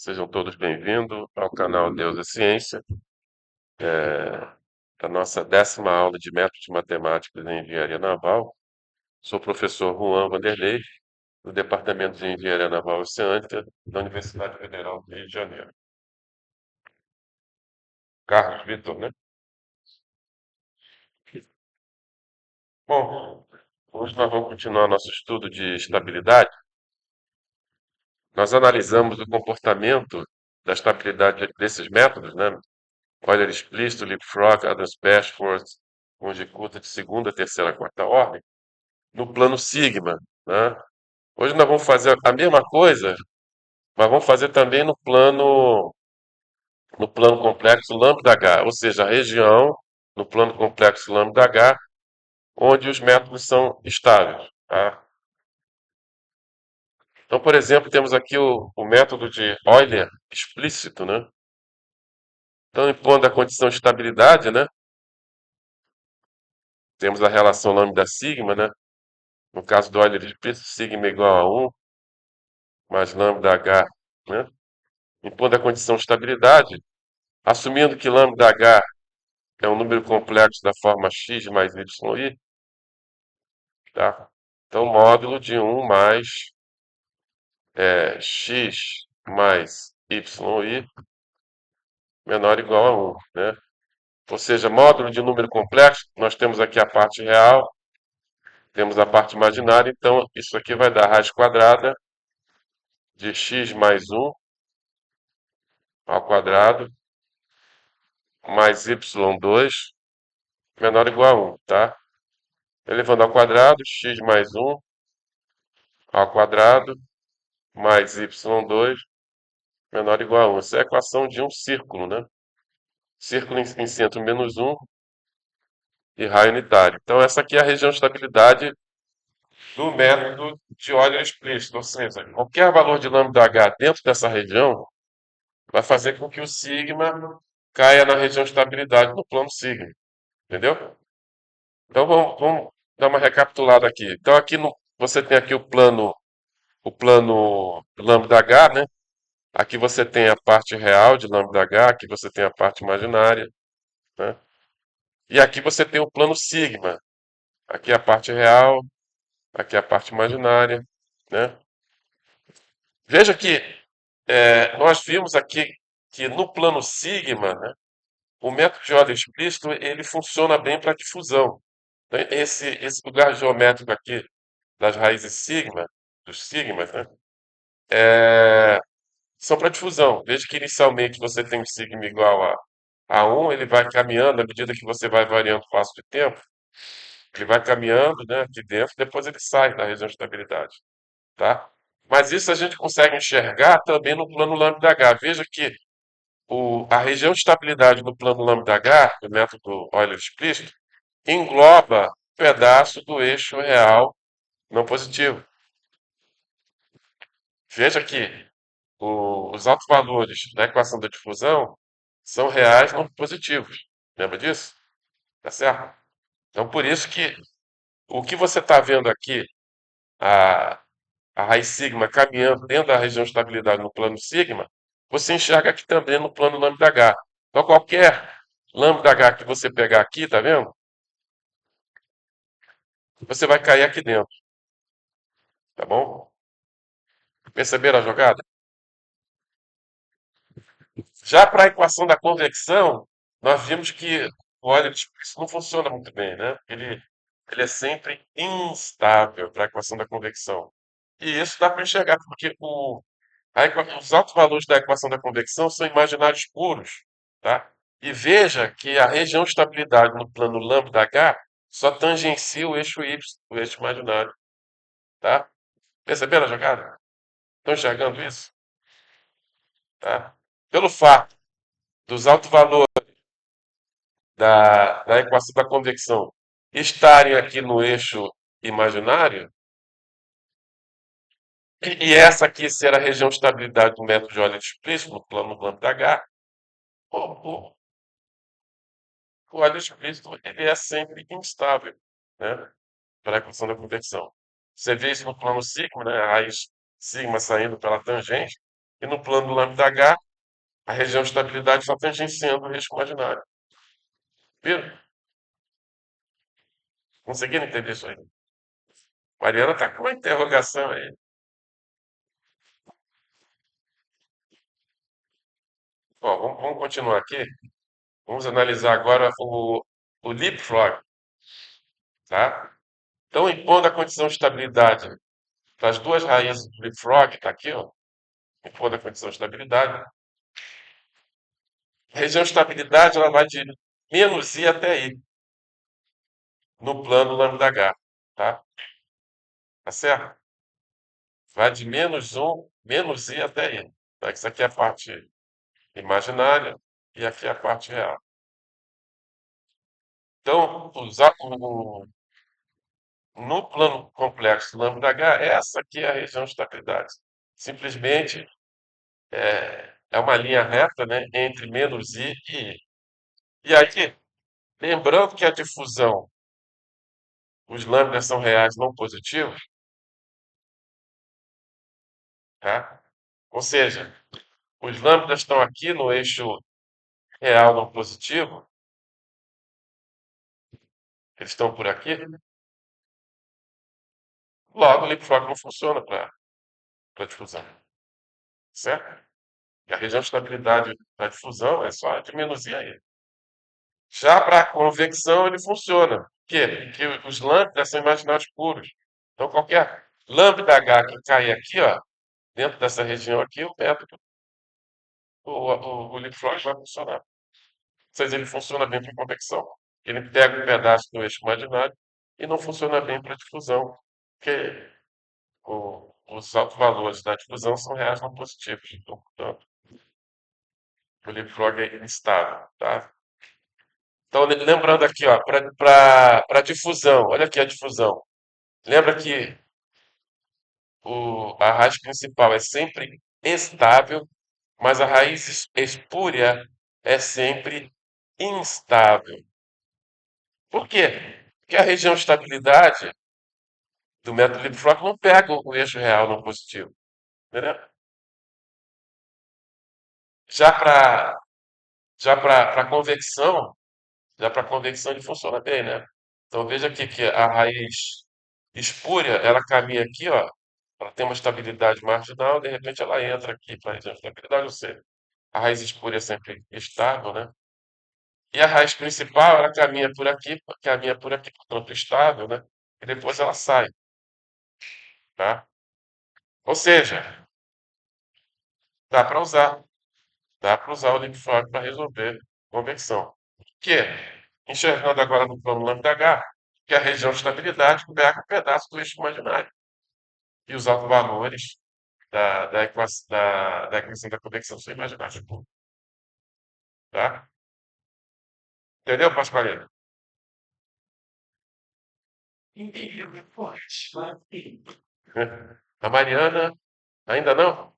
Sejam todos bem-vindos ao canal Deus e Ciência, a nossa 10ª aula de Métodos Matemáticos em Engenharia Naval. Sou o professor Juan Vanderlei, do Departamento de Engenharia Naval Oceânica da Universidade Federal do Rio de Janeiro. Carlos Vitor, né? Bom, hoje nós vamos continuar nosso estudo de estabilidade. Nós analisamos o comportamento da estabilidade desses métodos, né? Euler explícito, Leapfrog, Adams-Bashforth, conjectura de segunda, terceira, quarta ordem, no plano sigma, né? Hoje nós vamos fazer a mesma coisa, mas vamos fazer também no plano complexo lambda H, ou seja, a região no plano complexo lambda H, onde os métodos são estáveis, tá? Então, por exemplo, temos aqui o método de Euler explícito, né? Então, impondo a condição de estabilidade, né? Temos a relação lambda sigma, né? No caso do Euler explícito, sigma igual a 1 mais lambda H, né? Impondo a condição de estabilidade, assumindo que lambda H é um número complexo da forma x mais yi, tá? Então, módulo de 1 mais x mais yi menor ou igual a 1, né? Ou seja, módulo de número complexo, nós temos aqui a parte real, temos a parte imaginária, então isso aqui vai dar raiz quadrada de x mais 1 ao quadrado mais y2 menor ou igual a 1, tá? Elevando ao quadrado, x mais 1 ao quadrado mais y2 menor ou igual a 1. Essa é a equação de um círculo, né? Círculo em centro menos 1 e raio unitário. Então, essa aqui é a região de estabilidade do método de Euler explícito. Ou seja, qualquer valor de lambda H dentro dessa região vai fazer com que o sigma caia na região de estabilidade no plano sigma. Entendeu? Então, vamos dar uma recapitulada aqui. Então, você tem aqui o plano lambda H, né? Aqui você tem a parte real de lambda H, aqui você tem a parte imaginária, né? E aqui você tem o plano sigma. Aqui é a parte real, aqui é a parte imaginária, né? Veja que nós vimos aqui que no plano sigma, né, o método de ordem explícito ele funciona bem para difusão. Então, esse lugar geométrico aqui das raízes sigma, dos sigmas, né, são para difusão. Veja que inicialmente você tem um sigma igual a 1, ele vai caminhando, à medida que você vai variando o passo de tempo, ele vai caminhando, né, aqui dentro, depois ele sai da região de estabilidade, tá? Mas isso a gente consegue enxergar também no plano lambda H. Veja que a região de estabilidade no plano lambda H, do método Euler explícito, engloba um pedaço do eixo real não positivo. Veja que os altos valores da equação da difusão são reais não positivos. Lembra disso? Tá certo? Então, por isso que o que você está vendo aqui, a, a raiz sigma caminhando dentro da região de estabilidade no plano sigma, você enxerga aqui também no plano lambda H. Então, qualquer lambda H que você pegar aqui, tá vendo? Você vai cair aqui dentro, tá bom? Perceberam a jogada? Já para a equação da convecção, nós vimos que o Euler explícito não funciona muito bem, né? Ele é sempre instável para a equação da convecção. E isso dá para enxergar, porque os altos valores da equação da convecção são imaginários puros, tá? E veja que a região de estabilidade no plano lambda H só tangencia o eixo Y, o eixo imaginário, tá? Perceberam a jogada? Estão enxergando isso? Tá? Pelo fato dos altos valores da equação da convecção estarem aqui no eixo imaginário, e essa aqui ser a região de estabilidade do método de Euler explícito, no plano lambda H, o, o, o Euler explícito ele é sempre instável, né, para a equação da convecção. Você vê isso no plano sigma, né, a raiz sigma saindo pela tangente, E no plano do lambda H, a região de estabilidade está tangenciando o risco imaginário. Viram? Conseguiram entender isso aí? Mariana está com uma interrogação aí. Ó, vamos continuar aqui. Vamos analisar agora o leapfrog, tá? Então, impondo a condição de estabilidade das duas raízes do leapfrog, está aqui, ó, impondo a condição de estabilidade. A região de estabilidade ela vai de menos i até i, no plano lambda h, tá? Tá certo? Vai de menos i até i. Tá? Isso aqui é a parte imaginária e aqui é a parte real. Então, no plano complexo lambda h, essa aqui é a região de estabilidade. Simplesmente é uma linha reta, né, entre menos i e i. E aí, lembrando que a difusão, os lambdas são reais não positivos, tá? Ou seja, os lambdas estão aqui no eixo real não positivo, eles estão por aqui, logo o leapfrog não funciona para difusão, certo? E a região de estabilidade da difusão é só diminuir aí. Já para a convecção ele funciona. Por quê? Porque os lambdas são imaginários puros. Então qualquer lambda H que cair aqui, ó, dentro dessa região aqui, o método, o leapfrog vai funcionar. Ou seja, ele funciona bem para convecção. Ele pega um pedaço do eixo imaginário e não funciona bem para difusão. Porque os altos valores da difusão são reais não positivos. Então, portanto, o leapfrog é instável, tá? Então, lembrando aqui, ó, para difusão, olha aqui a difusão. Lembra que a raiz principal é sempre estável, mas a raiz espúria é sempre instável. Por quê? Porque a região de estabilidade do método Leapfrog não pega o eixo real no positivo. Entendeu? Já para já para convecção, já para convecção ele funciona bem, né? Então veja aqui que a raiz espúria, ela caminha aqui, ó, ela tem uma estabilidade marginal, de repente ela entra aqui para a região de estabilidade, ou seja, a raiz espúria é sempre estável, né? E a raiz principal, ela caminha por aqui, portanto, estável, né? E depois ela sai, tá? Ou seja, dá para usar, dá para usar o leapfrog para resolver convecção. Que é, enxergando agora no plano lambda H, que a região de estabilidade pega um pedaço do eixo imaginário e os autovalores da equação da convecção são imaginários, tá? Entendeu, Pasqualino? A Mariana, ainda não?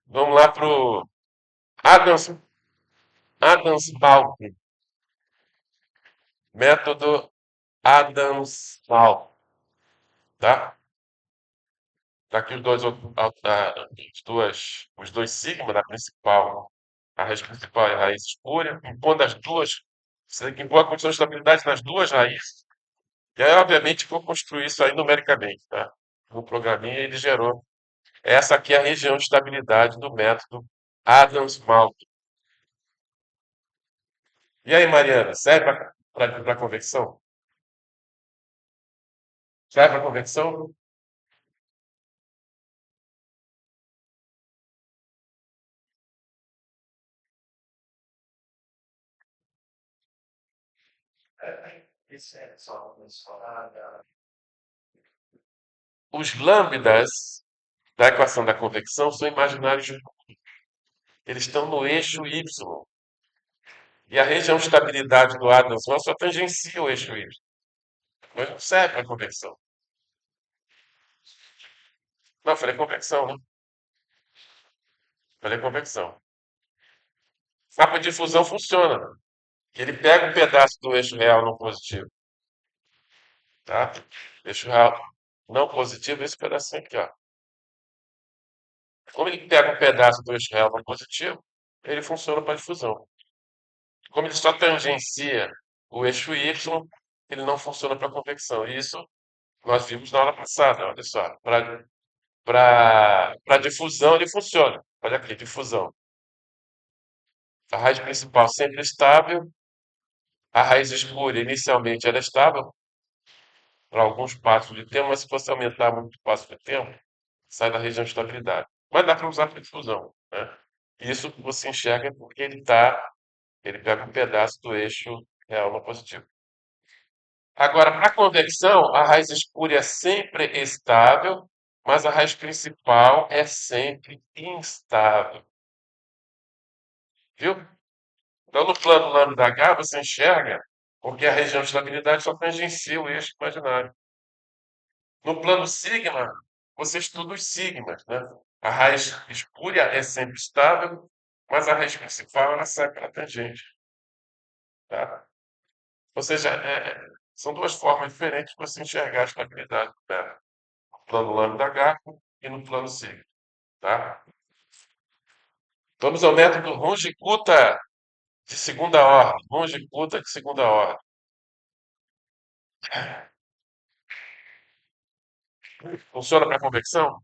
Vamos lá para o Adams, Adams-Baldwin, método Adams-Baldwin, tá? Tá aqui os dois sigmas da principal, a raiz principal e a raiz espúria, impondo as duas, você tem que impor a condição de estabilidade nas duas raízes. E aí, obviamente, vou construir isso aí numericamente, tá? No programinha ele gerou. Essa aqui é a região de estabilidade do método Adams-Baldwin. E aí, Mariana, serve para convecção? Serve para convecção? Os lambdas da equação da convecção são imaginários, eles estão no eixo Y. E a região de estabilidade do Adams-Baldwin só tangencia o eixo Y. Mas não serve para convecção. Não, eu falei convecção, né? Falei convecção. A difusão funciona. Ele pega um pedaço do eixo real no positivo, tá? Eixo real. não positivo, esse pedacinho aqui, ó. Como ele pega um pedaço do eixo real não positivo, ele funciona para difusão. Como ele só tangencia o eixo Y, ele não funciona para convecção. E isso nós vimos na aula passada, olha só. Para difusão ele funciona. Olha aqui, difusão. A raiz principal sempre estável. A raiz espúria inicialmente ela é estável para alguns passos de tempo, mas se você aumentar muito o passo de tempo, sai da região de estabilidade. Mas dá para usar para difusão, né? Isso que você enxerga é porque ele pega um pedaço do eixo real no positivo. Agora, para convecção, a raiz espúria é sempre estável, mas a raiz principal é sempre instável. Viu? Então, no plano lambda H, você enxerga porque a região de estabilidade só tangencia o eixo imaginário. No plano sigma, você estuda os sigmas, né? A raiz espúria é sempre estável, mas a raiz principal ela sai pela tangente, tá? Ou seja, são duas formas diferentes de você enxergar a estabilidade, né? No plano lambda H e no plano sigma, tá? Vamos ao método Runge-Kutta de segunda ordem. Runge-Kutta de segunda ordem. Funciona para convecção?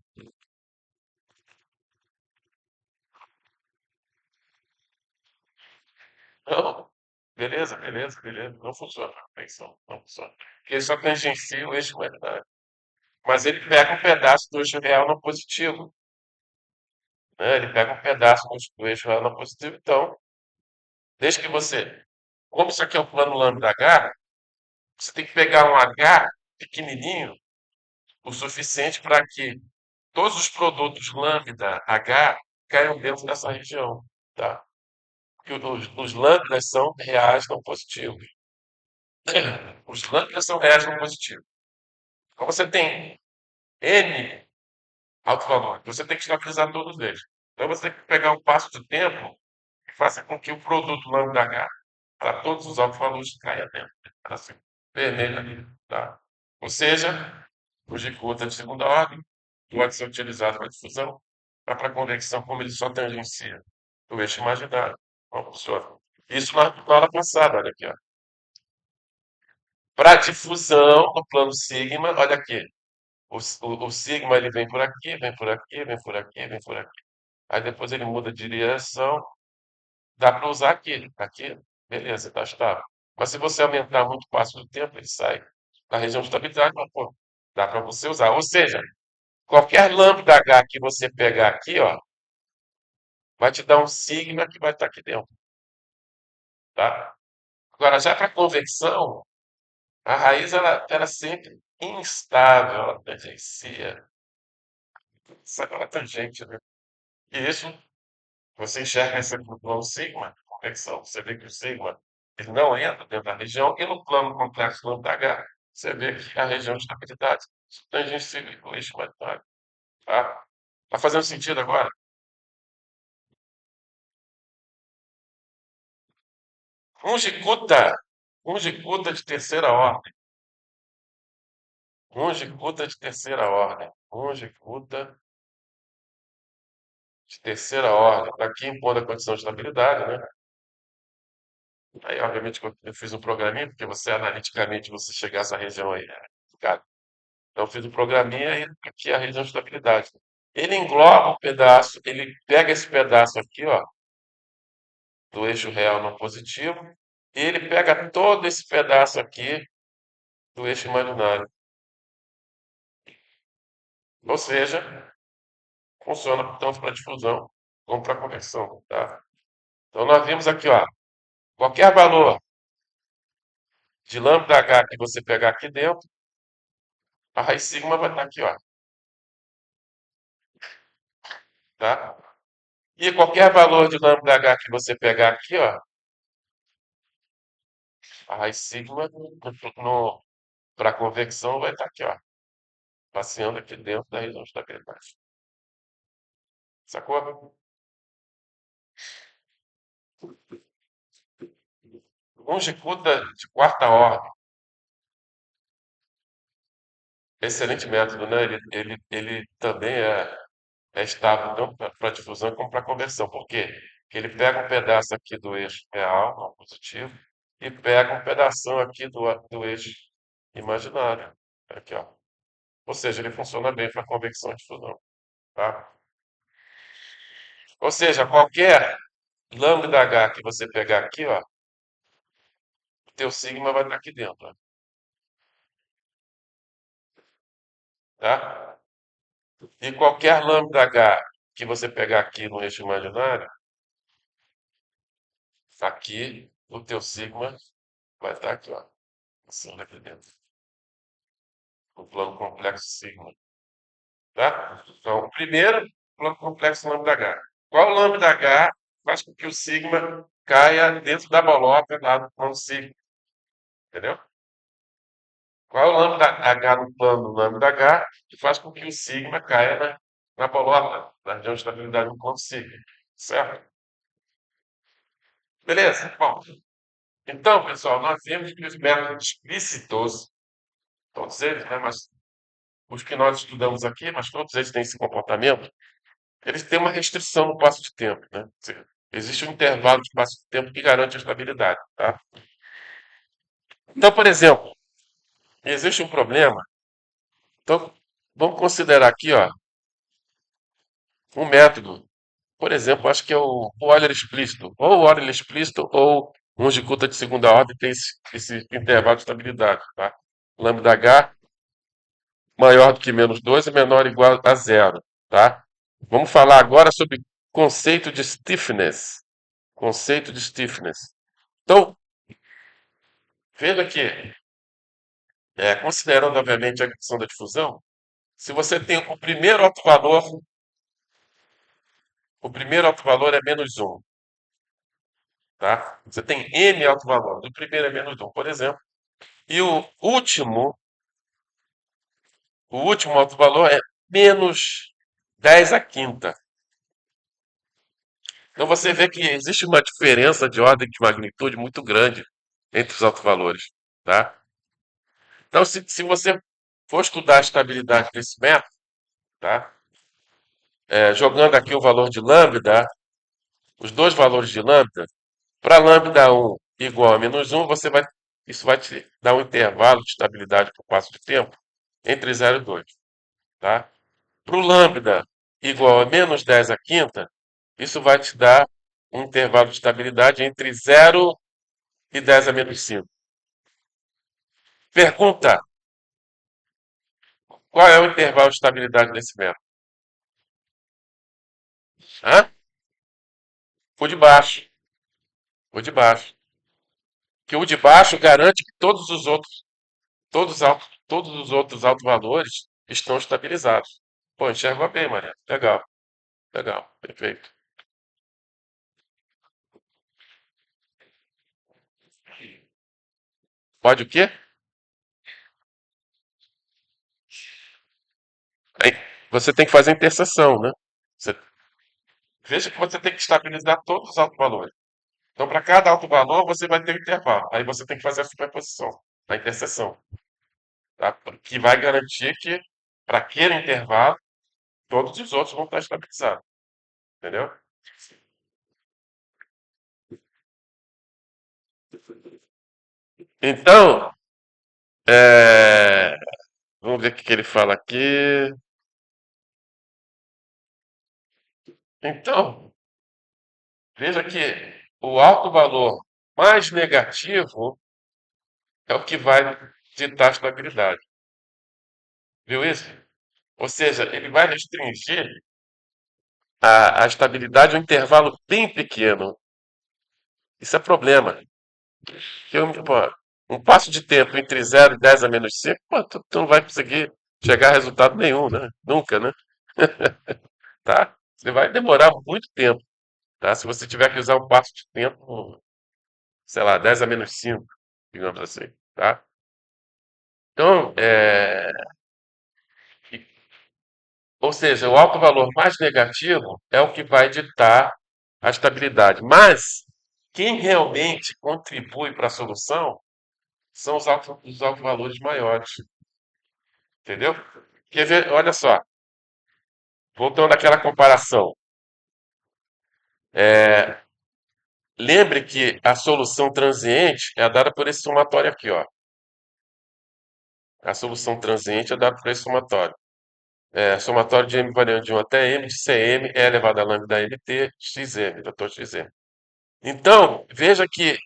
Não. Beleza, beleza, beleza. Não funciona para convecção. Não funciona. Porque ele só tangencia o eixo imaginário. Mas ele pega um pedaço do eixo real no positivo, né? Ele pega um pedaço do eixo real no positivo. Então, desde que você... Como isso aqui é o plano lambda H, você tem que pegar um H pequenininho, o suficiente para que todos os produtos lambda H caiam dentro dessa região, tá? Porque os lambdas são reais não positivos. Os lambdas são reais não positivos. Então você tem N autovalores, você tem que estabilizar todos eles. Então você tem que pegar um passo de tempo que faça com que o produto lambda H, para todos os autovalores, caia dentro. Assim, vermelho ali, tá? Ou seja, o G-conta de segunda ordem pode ser utilizado para difusão, mas para convecção, como ele só tangencia o eixo imaginário, não funciona. Isso na aula passada, olha aqui, ó. Para difusão no plano sigma, olha aqui. O sigma ele vem por aqui, vem por aqui, vem por aqui, vem por aqui. Aí depois ele muda de direção. Dá para usar aqui, aqui, beleza, está estável. Mas se você aumentar muito o passo do tempo, ele sai da região de estabilidade, mas, pô, dá para você usar. Ou seja, qualquer lambda H que você pegar aqui, ó, vai te dar um sigma que vai estar aqui dentro, tá? Agora, já para convecção, a raiz ela é sempre instável, ela tangencia, sai pela tangente, né? E isso, você enxerga esse aqui no plano sigma, convecção. Você vê que o sigma ele não entra dentro da região, e no plano complexo lambda H, você vê que é a região de estabilidade. Isso tangencia o eixo imaginário, tá? Tá fazendo sentido agora? Runge-Kutta, Runge-Kutta de terceira ordem. Runge-Kutta de terceira ordem. Runge-Kutta de terceira ordem. Está aqui impondo a condição de estabilidade, né? Aí, obviamente, que eu fiz um programinha, porque você, analiticamente, você chegar a essa região aí, cara. Então, eu fiz um programinha e aqui é a região de estabilidade. Ele engloba um pedaço, ele pega esse pedaço aqui, ó, do eixo real não positivo, e ele pega todo esse pedaço aqui do eixo imaginário. Ou seja, funciona tanto para difusão como para conversão, tá? Então, nós vimos aqui, ó, qualquer valor de lambda H que você pegar aqui dentro, a raiz sigma vai estar aqui, ó, tá? E qualquer valor de lambda H que você pegar aqui, ó, a raiz sigma para convecção vai estar aqui, ó, passeando aqui dentro da região de estabilidade. Sacou? Um Jicuta de quarta ordem. excelente método, né? Ele também é estável tanto para difusão como para conversão. Por quê? Porque ele pega um pedaço aqui do eixo real, não positivo, e pega um pedação aqui do eixo imaginário. Aqui, ó. Ou seja, ele funciona bem para convecção e difusão, tá? Ou seja, qualquer lambda H que você pegar aqui, ó, o teu sigma vai estar aqui dentro, ó, tá? E qualquer lambda H que você pegar aqui no eixo imaginário, aqui o teu sigma vai estar aqui, ó, assim, aqui dentro. O plano complexo sigma, tá? Então, o primeiro, plano complexo lambda H. Qual lambda H faz com que o sigma caia dentro da bolota lá no plano sigma, entendeu? Qual é o lambda H no plano lambda H que faz com que o sigma caia na bolota, na região de estabilidade no ponto sigma, certo? Beleza? Bom, então, pessoal, nós vimos que os métodos explícitos, todos eles, né, mas os que nós estudamos aqui, mas todos eles têm esse comportamento, eles têm uma restrição no passo de tempo, né? Ou seja, existe um intervalo de passo de tempo que garante a estabilidade, tá? Então, por exemplo, existe um problema. Então, vamos considerar aqui, ó, um método. Por exemplo, acho que é o Euler explícito. Ou o Euler explícito ou um de conta de segunda ordem tem esse intervalo de estabilidade, tá? Lambda H maior do que menos 2 e menor ou igual a zero, tá? Vamos falar agora sobre conceito de stiffness. Conceito de stiffness. Então, veja que, considerando obviamente a questão da difusão, se você tem o primeiro autovalor é menos um, tá? Você tem n autovalor, o primeiro é menos um, por exemplo, e o último autovalor é menos 10 a quinta. Então você vê que existe uma diferença de ordem de magnitude muito grande entre os autovalores, tá? Então, se você for estudar a estabilidade desse método, tá? Jogando aqui o valor de lambda, os dois valores de lambda, para lambda 1 igual a menos 1, isso vai te dar um intervalo de estabilidade por passo de tempo entre 0 e 2. Tá? Para o lambda igual a menos 10 a quinta, isso vai te dar um intervalo de estabilidade entre 0 e 10 a menos 5. Pergunta: qual é o intervalo de estabilidade desse método? Hã? O de baixo. O de baixo. Que o de baixo garante que todos os outros autovalores estão estabilizados. Pô, enxerga bem, Maria. Legal, legal, perfeito. Pode o quê? Aí, você tem que fazer a interseção, né? Você, veja que você tem que estabilizar todos os autovalores. Então, para cada alto valor, você vai ter um intervalo. Aí você tem que fazer a superposição, a interseção, tá? Que vai garantir que, para aquele intervalo, todos os outros vão estar estabilizados. Entendeu? Então, é, vamos ver o que ele fala aqui. Então, veja que o alto valor mais negativo é o que vai ditar a estabilidade. Viu isso? Ou seja, ele vai restringir a estabilidade a um intervalo bem pequeno. Isso é problema. Pô, um passo de tempo entre 0 e 10 a menos 5, pô, tu não vai conseguir chegar a resultado nenhum, né? Nunca, né? Tá? Você vai demorar muito tempo, tá? Se você tiver que usar um passo de tempo, sei lá, 10 a menos 5, digamos assim, tá? Então, ou seja, o alto valor mais negativo é o que vai ditar a estabilidade. Mas quem realmente contribui para a solução são os altos valores maiores. Entendeu? Quer ver? Olha só, voltando àquela comparação. É, lembre que a solução transiente é dada por esse somatório aqui, ó. A solução transiente é dada por esse somatório. Somatório de m variando de 1 até m de Cm é elevado a lambda mt xm, doutor xm. Então, veja que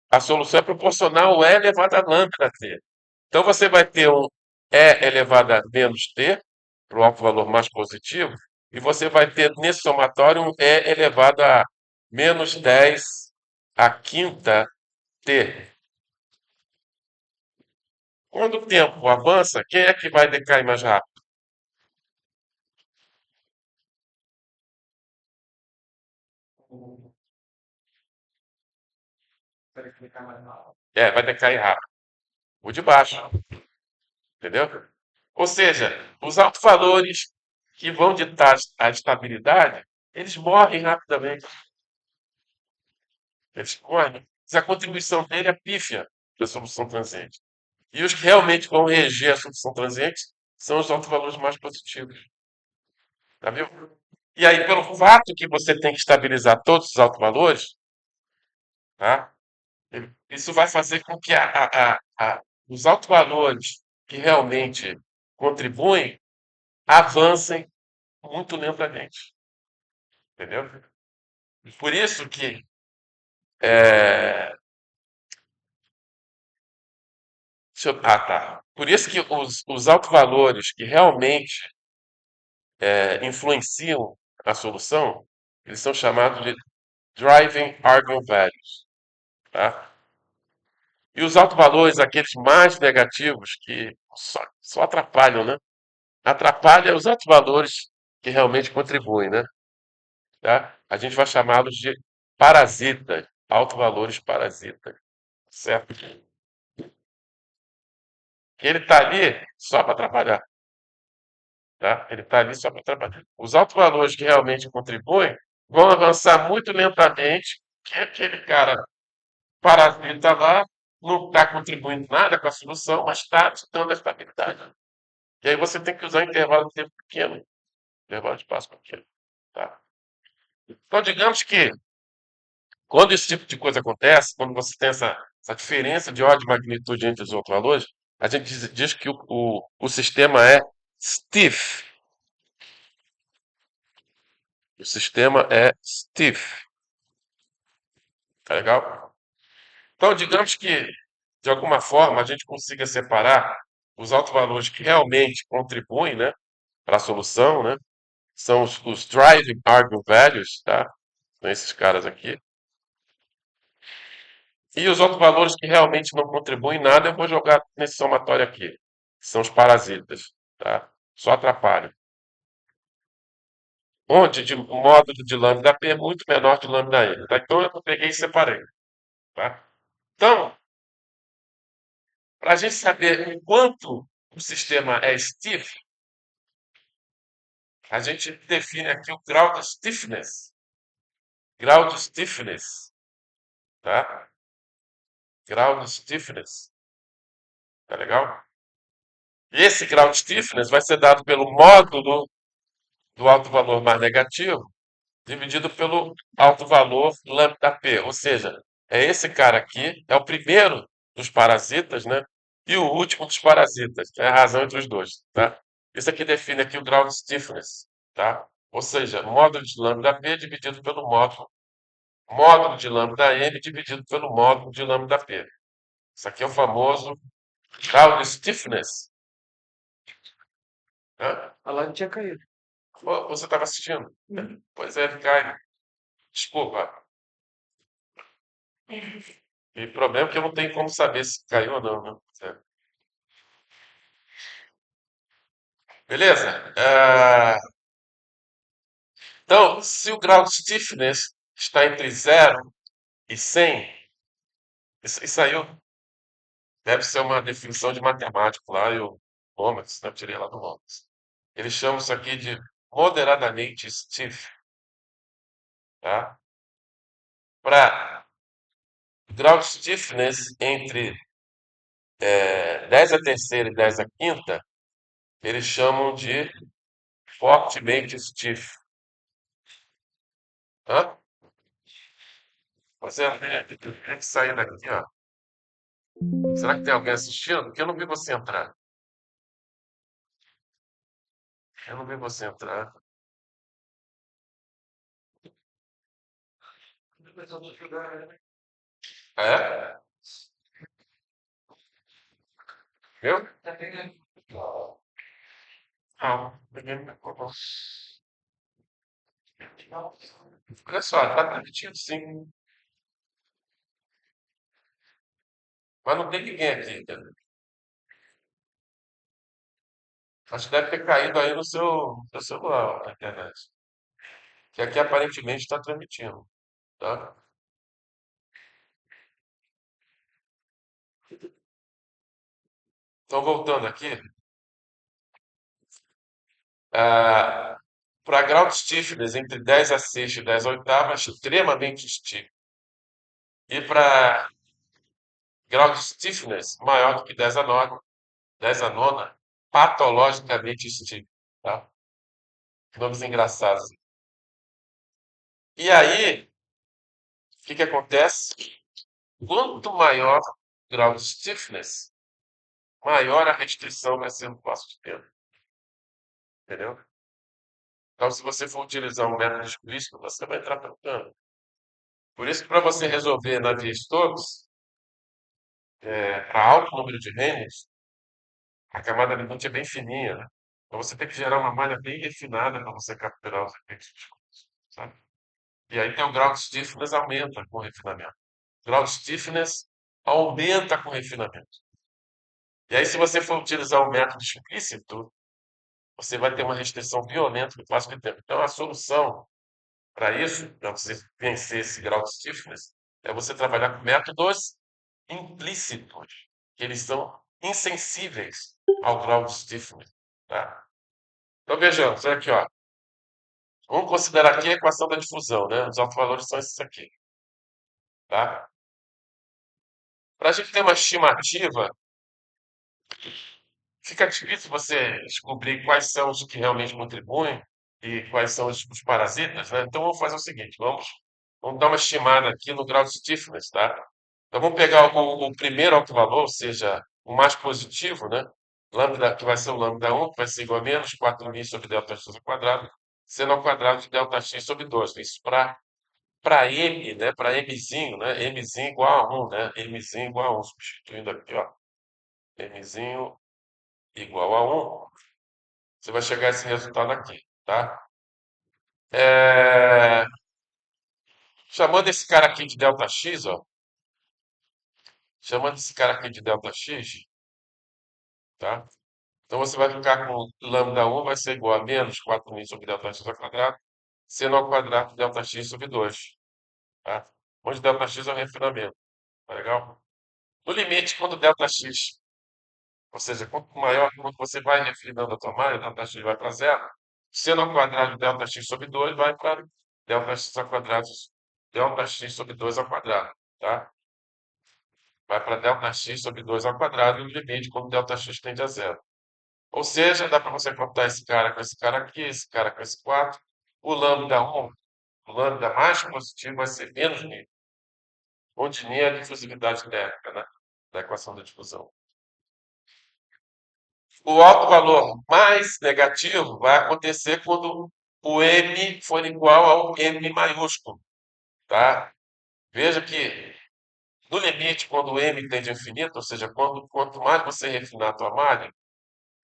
a solução é proporcional ao E elevado a lambda t. Então, você vai ter um E elevado a menos t, para o alto valor mais positivo, e você vai ter nesse somatório um E elevado a menos 10 a quinta t. Quando o tempo avança, quem é que vai decair mais rápido? Vai decair rápido. O de baixo, entendeu? Ou seja, os altos valores que vão ditar a estabilidade, eles morrem rapidamente. Eles morrem. Se a contribuição dele é pífia da solução transiente. E os que realmente vão reger a solução transiente são os altos valores mais positivos. Tá vendo? E aí, pelo fato que você tem que estabilizar todos os altos valores, tá? Isso vai fazer com que os altos valores que realmente contribuem avancem muito lentamente. Entendeu? Por isso que é, tá. Por isso que os altos valores que realmente influenciam a solução, eles são chamados de driving eigenvalues, tá? E os altos valores, aqueles mais negativos, que só atrapalham, né? Atrapalham os altos valores que realmente contribuem, né? Tá? A gente vai chamá-los de parasitas, altos valores parasitas, certo? Que ele está ali só para atrapalhar, tá? Ele está ali só para atrapalhar. Os altos valores que realmente contribuem vão avançar muito lentamente, que aquele cara parasita lá não está contribuindo nada com a solução, mas está dando a estabilidade. E aí você tem que usar intervalo de tempo pequeno, intervalo de espaço pequeno, tá? Então, digamos que quando esse tipo de coisa acontece, quando você tem essa diferença de ordem de magnitude entre os outros valores, a gente diz que o sistema é stiff. O sistema é stiff. Tá legal? Então, digamos que, de alguma forma, a gente consiga separar os altos valores que realmente contribuem, né, para a solução, né? São os driving eigenvalues, tá? São esses caras aqui. E os outros valores que realmente não contribuem em nada, eu vou jogar nesse somatório aqui. Que são os parasitas, tá? Só atrapalham. Onde o módulo de lambda P é muito menor que lambda N, tá? Então eu peguei e separei, tá? Então, para a gente saber o quanto o sistema é stiff, a gente define aqui o grau de stiffness. Grau de stiffness, tá? Grau de stiffness, tá legal? E esse grau de stiffness vai ser dado pelo módulo do alto valor mais negativo dividido pelo alto valor lambda P. Ou seja, é esse cara aqui, é o primeiro dos parasitas, né? E o último dos parasitas. É a razão entre os dois, tá? Isso aqui define aqui o grau de stiffness, tá? Ou seja, módulo de lambda P dividido pelo módulo de lambda M dividido pelo módulo de lambda P. Isso aqui é o famoso grau de stiffness. Tá? A live tinha caído. Você estava assistindo? Pois é, cai. Desculpa. E o problema é que eu não tenho como saber se caiu ou não, né? Beleza? Então, se o grau de stiffness está entre 0 e 100, isso aí deve ser uma definição de matemático lá, e o Lomax, né? Eu tirei lá do Lomax. Eles chamam isso aqui de moderadamente stiff, tá? Para grau de stiffness entre 10 a terceira e 10 a quinta, eles chamam de fortemente stiff. Hã? Você tem que sair daqui, ó. Será que tem alguém assistindo? Porque eu não vi você entrar. Eu não vi você entrar. É? Viu? Não, ninguém me contou. Olha só, tá transmitindo sim. Mas não tem ninguém aqui, entendeu? Acho que deve ter caído aí no seu celular, na internet. Que aqui aparentemente está transmitindo, tá? Então, voltando aqui, para grau de stiffness entre 10 a sexta e 10 oitavas, extremamente stiff. E para grau de stiffness maior do que 10 a 9, 10 a nona, patologicamente stiff, tá? Nomes engraçados. E aí, o que que acontece? Quanto maior o grau de stiffness, maior a restrição vai ser no passo de tempo, entendeu? Então, se você for utilizar um método explícito, você vai entrar trocando. Por isso que para você resolver Navier-Stokes, para alto número de renes, a camada limitante é bem fininha, né? Então você tem que gerar uma malha bem refinada para você capturar os efeitos viscosos, sabe? E aí tem o grau de stiffness aumenta com o refinamento. O grau de stiffness aumenta com o refinamento. E aí, se você for utilizar o método explícito, você vai ter uma restrição violenta do passo de tempo. Então, a solução para isso, para você vencer esse grau de stiffness, é você trabalhar com métodos implícitos, que eles são insensíveis ao grau de stiffness. Tá? Então, vejamos, aqui, ó. Vamos considerar aqui a equação da difusão, né? Os autovalores são esses aqui. Tá? Para a gente ter uma estimativa, fica difícil você descobrir quais são os que realmente contribuem e quais são os parasitas, né? Então vamos fazer o seguinte, vamos dar uma estimada aqui no grau de stiffness, tá? Então vamos pegar o primeiro autovalor, ou seja, o mais positivo, né? Lambda, que vai ser o lambda 1, que vai ser igual a menos 4.000 sobre delta x ao quadrado, seno ao quadrado de delta x sobre 2. Isso para M, né? Para Mzinho, né? Mzinho igual a 1, né? Mzinho igual a 1, substituindo aqui, ó. Mzinho igual a 1. Você vai chegar a esse resultado aqui, tá? É, chamando esse cara aqui de delta x, ó, chamando esse cara aqui de delta x, tá? Então você vai ficar com lambda 1 vai ser igual a menos 4.000 sobre delta x ao quadrado, seno ao quadrado de delta x sobre 2, tá? Onde delta x é o refinamento, tá legal? No limite, quando delta x, ou seja, quanto maior, quando você vai refinando a tua malha, delta x vai para zero, seno ao quadrado de delta x sobre 2 vai para delta x ao quadrado, delta x sobre 2 ao quadrado, tá? Vai para delta x sobre 2 ao quadrado e o limite quando delta x tende a zero. Ou seja, dá para você cortar esse cara com esse cara aqui, esse cara com esse 4. O lambda 1, o lambda mais positivo vai ser menos μ, onde μ é a difusividade térmica, né? Da equação da difusão. O alto valor mais negativo vai acontecer quando o m for igual ao m maiúsculo, tá? Veja que no limite, quando o m tende a infinito, ou seja, quanto mais você refinar a tua malha,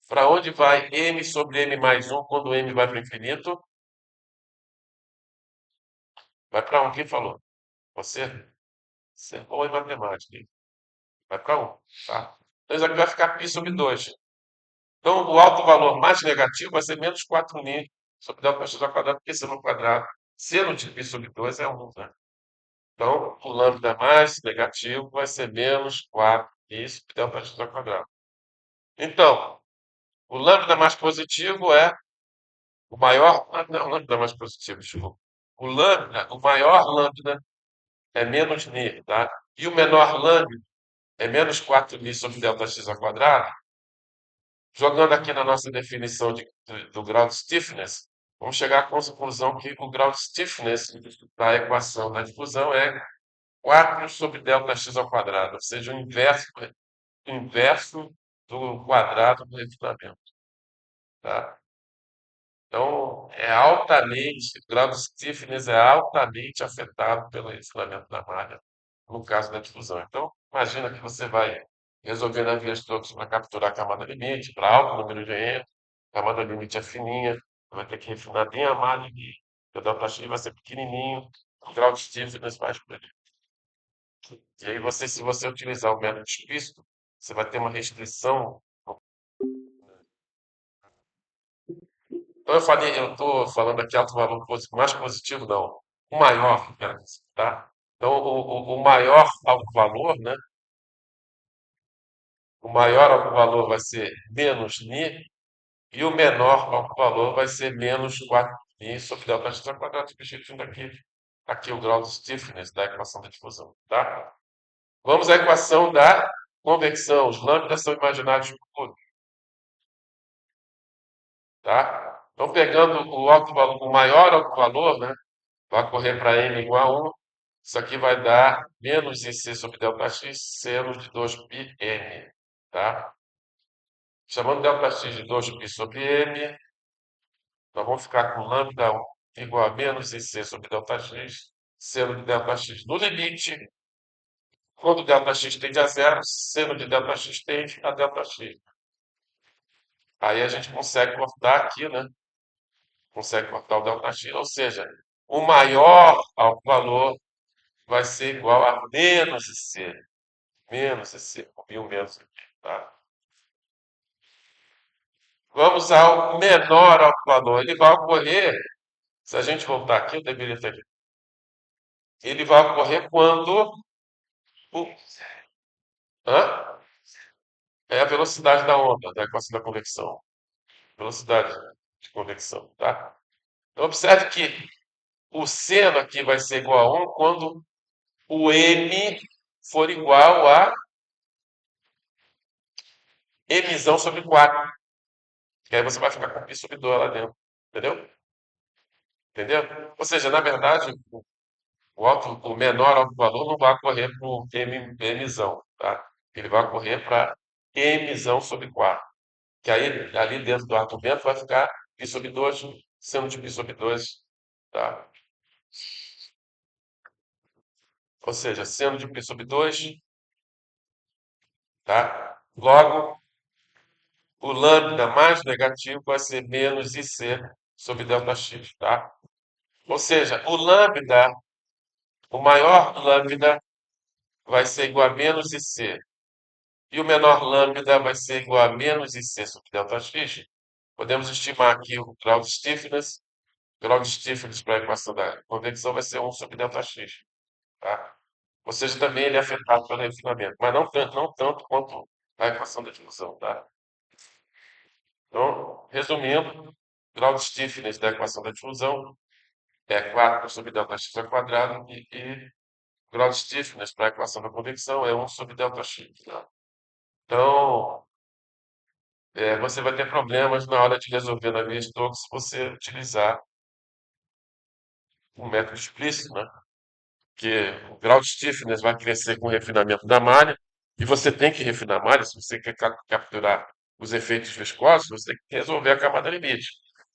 para onde vai m sobre m mais 1 quando m vai para o infinito? Vai para 1. Quem falou? Você? Você é bom em matemática, hein? Vai para 1, tá? Então isso aqui vai ficar π sobre 2. Então o alto valor mais negativo vai ser menos 4.000 sobre delta x ao quadrado, porque seno ao quadrado, seno de π sobre 2 é 1, né? Então o lambda mais negativo vai ser menos 4π sobre delta x ao quadrado. Então, o lambda mais positivo é o maior. Não, o lambda mais positivo, desculpa. O maior lambda é menos μ, tá? E o menor lambda é menos 4.000 sobre delta x ao quadrado. Jogando aqui na nossa definição do grau de stiffness, vamos chegar à conclusão que o grau de stiffness da equação da difusão é 4 sobre ΔX ao quadrado, ou seja, o inverso do quadrado do refinamento. Tá? Então, o grau de stiffness é altamente afetado pelo refinamento da malha, no caso da difusão. Então, imagina que você vai resolver Navier-Stokes para capturar a camada limite, para alto número de N, a camada limite é fininha, vai ter que refinar bem a malha e o ΔX vai ser pequenininho, o grau de stiffness vai explodir. E aí, se você utilizar o método explícito, você vai ter uma restrição. Então eu estou falando aqui alto valor mais positivo, não. O maior, quero dizer, tá? Então, o maior alto valor, né? O maior alto valor vai ser menos ni, e o menor alto valor vai ser menos 4ni sobre delta x ao quadrado, substituindo aqui o grau de stiffness da equação da difusão, tá? Vamos à equação da convecção. Os lambdas são imaginários por tudo, tá? Então, pegando o alto valor, o maior alto valor, né? Vai correr para n igual a 1. Isso aqui vai dar menos IC sobre ΔX seno de 2πn. Tá? Chamando ΔX de 2π sobre m, nós vamos ficar com lambda 1 igual a menos IC sobre ΔX seno de ΔX. No limite, quando ΔX tende a zero, seno de ΔX tende a ΔX. Aí a gente consegue cortar aqui, né? Consegue cortar o ΔX, ou seja, o maior ao valor vai ser igual a menos IC. Menos esse 1.000 menos aqui, tá? Vamos ao menor valor. Ele vai ocorrer, se a gente voltar aqui, eu deveria ter dito. Ele vai ocorrer quando o, hã? É a velocidade da onda, da equação da convecção. Velocidade de convecção, tá? Então, observe que o seno aqui vai ser igual a 1 quando o m for igual a emisão sobre 4. Que aí você vai ficar com π sobre 2 lá dentro. Entendeu? Entendeu? Ou seja, na verdade, o menor alto valor não vai correr para o Mzão, tá? Ele vai correr para Mzão sobre 4. Que aí, ali dentro do argumento, vai ficar π sobre 2, seno de π sobre 2, tá? Ou seja, seno de π sobre 2, tá? Logo, o lambda mais negativo vai ser menos IC sobre ΔX, tá? Ou seja, o maior lambda vai ser igual a menos IC. E o menor lambda vai ser igual a menos IC sobre ΔX. Podemos estimar aqui o grau de stiffness. O grau de stiffness para a equação da convecção vai ser 1 sobre ΔX. Tá? Ou seja, também ele é afetado pelo refinamento, mas não tanto quanto a equação da difusão. Tá? Então, resumindo, o grau de stiffness da equação da difusão é 4 sobre ΔX ao quadrado e o grau de stiffness para a equação da convecção é 1 sobre ΔX. Tá? Então, você vai ter problemas na hora de resolver na via Stokes se você utilizar um método explícito, né? Que o grau de stiffness vai crescer com o refinamento da malha, e você tem que refinar a malha, se você quer capturar os efeitos viscosos, você tem que resolver a camada limite.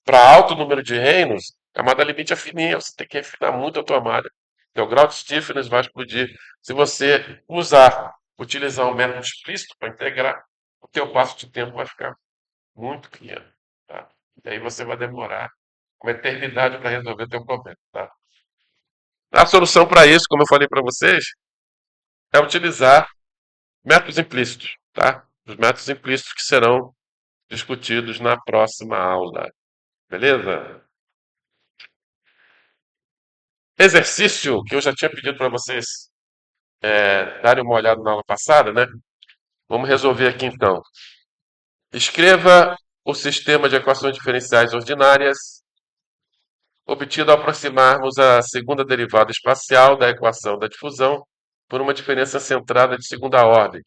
Para alto número de reinos, a camada limite é fininha, você tem que refinar muito a tua malha. Então, o grau de stiffness vai explodir. Se você utilizar um método explícito para integrar, o teu passo de tempo vai ficar muito pequeno, tá? E aí você vai demorar uma eternidade para resolver o teu problema, tá? A solução para isso, como eu falei para vocês, é utilizar métodos implícitos, tá? Os métodos implícitos que serão discutidos na próxima aula, beleza? Exercício que eu já tinha pedido para vocês darem uma olhada na aula passada, né? Vamos resolver aqui então. Escreva o sistema de equações diferenciais ordinárias obtido ao aproximarmos a segunda derivada espacial da equação da difusão por uma diferença centrada de segunda ordem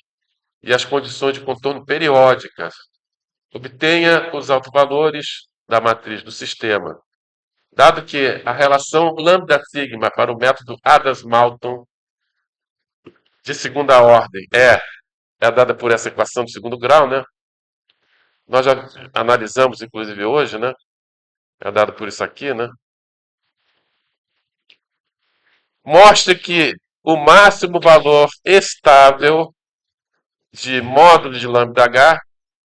e as condições de contorno periódicas Obtenha os autovalores da matriz do sistema. Dado que a relação lambda-sigma para o método Adams-Moulton de segunda ordem é dada por essa equação de segundo grau, né? Nós já analisamos, inclusive, hoje, né? É dado por isso aqui, né? Mostre que o máximo valor estável de módulo de lambda H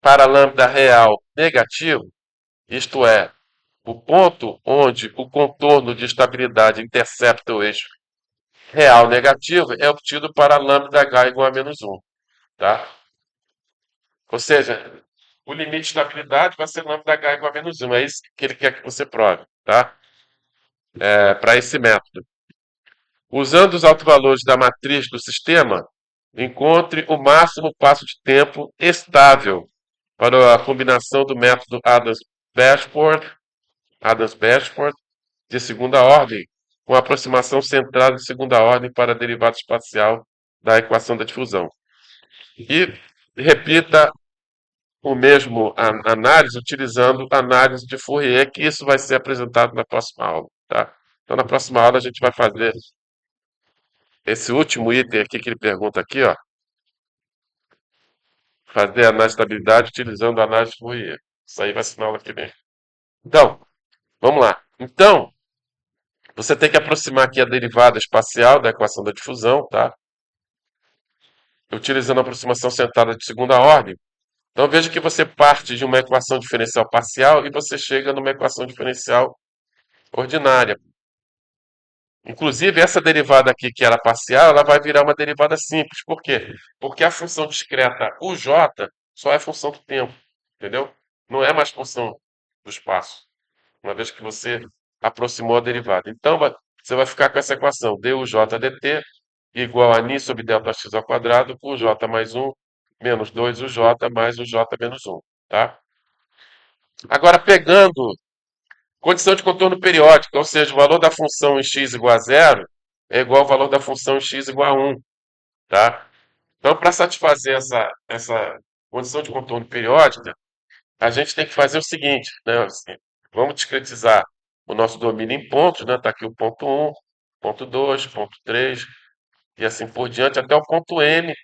para lambda real negativo, isto é, o ponto onde o contorno de estabilidade intercepta o eixo real negativo, é obtido para lambda H igual a menos 1. Tá? Ou seja, o limite de estabilidade vai ser lambda H igual a menos 1. É isso que ele quer que você prove. Tá? Para esse método. Usando os autovalores da matriz do sistema, encontre o máximo passo de tempo estável para a combinação do método Adams-Bashford de segunda ordem, com aproximação centrada de segunda ordem para a derivada espacial da equação da difusão. E repita o mesmo análise utilizando análise de Fourier, que isso vai ser apresentado na próxima aula. Tá? Então, na próxima aula, a gente vai fazer esse último item aqui que ele pergunta aqui, ó, fazer análise de estabilidade utilizando a análise de Fourier. Isso aí vai ser na aula que vem. Então, vamos lá. Então, você tem que aproximar aqui a derivada espacial da equação da difusão, tá? Utilizando a aproximação centrada de segunda ordem. Então, veja que você parte de uma equação diferencial parcial e você chega numa equação diferencial ordinária. Inclusive, essa derivada aqui, que era parcial, ela vai virar uma derivada simples. Por quê? Porque a função discreta uj só é função do tempo, entendeu? Não é mais função do espaço, uma vez que você aproximou a derivada. Então, você vai ficar com essa equação, duj dt igual a ni sobre delta x ao quadrado, com j mais 1 menos 2uj mais uj menos 1. Tá? Agora, pegando condição de contorno periódico, ou seja, o valor da função em x igual a zero é igual ao valor da função em x igual a 1. Tá? Então, para satisfazer essa condição de contorno periódica, a gente tem que fazer o seguinte, né? Assim, vamos discretizar o nosso domínio em pontos, né? Está aqui o ponto 1, ponto 2, ponto 3 e assim por diante até o ponto M.